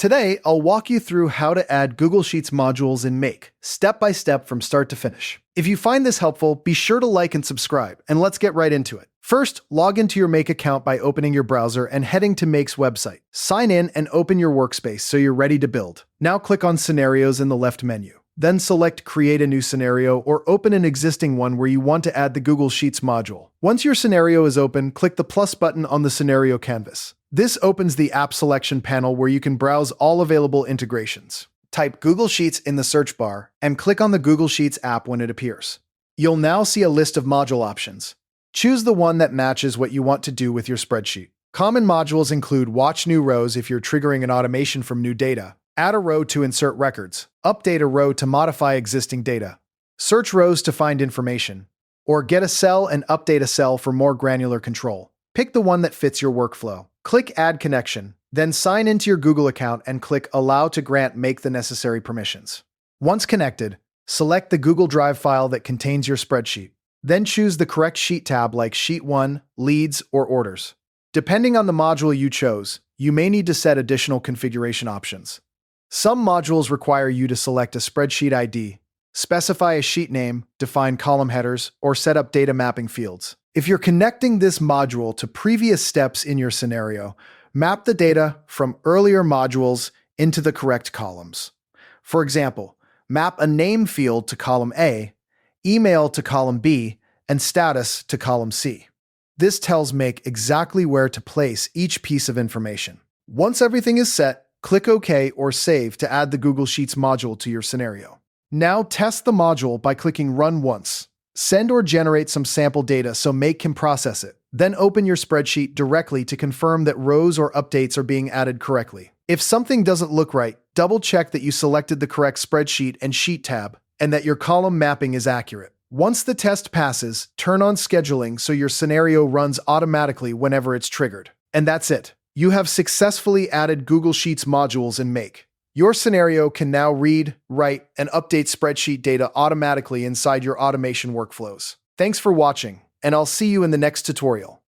Today, I'll walk you through how to add Google Sheets modules in Make, step by step from start to finish. If you find this helpful, be sure to like and subscribe, and let's get right into it. First, log into your Make account by opening your browser and heading to Make's website. Sign in and open your workspace so you're ready to build. Now click on Scenarios in the left menu. Then select Create a new scenario or open an existing one where you want to add the Google Sheets module. Once your scenario is open, click the plus button on the scenario canvas. This opens the app selection panel where you can browse all available integrations. Type Google Sheets in the search bar and click on the Google Sheets app when it appears. You'll now see a list of module options. Choose the one that matches what you want to do with your spreadsheet. Common modules include Watch New Rows if you're triggering an automation from new data, Add a row to insert records, Update a row to modify existing data, Search rows to find information, or Get a cell and update a cell for more granular control. Pick the one that fits your workflow. Click Add Connection, then sign into your Google account and click Allow to grant Make the necessary permissions. Once connected, select the Google Drive file that contains your spreadsheet. Then choose the correct sheet tab like Sheet 1, Leads, or Orders. Depending on the module you chose, you may need to set additional configuration options. Some modules require you to select a spreadsheet ID, specify a sheet name, define column headers, or set up data mapping fields. If you're connecting this module to previous steps in your scenario, map the data from earlier modules into the correct columns. For example, map a name field to column A, email to column B, and status to column C. This tells Make exactly where to place each piece of information. Once everything is set, click OK or Save to add the Google Sheets module to your scenario. Now test the module by clicking Run once. Send or generate some sample data so Make can process it. Then open your spreadsheet directly to confirm that rows or updates are being added correctly. If something doesn't look right, double-check that you selected the correct spreadsheet and sheet tab, and that your column mapping is accurate. Once the test passes, turn on scheduling so your scenario runs automatically whenever it's triggered. And that's it. You have successfully added Google Sheets modules in Make. Your scenario can now read, write, and update spreadsheet data automatically inside your automation workflows. Thanks for watching, and I'll see you in the next tutorial.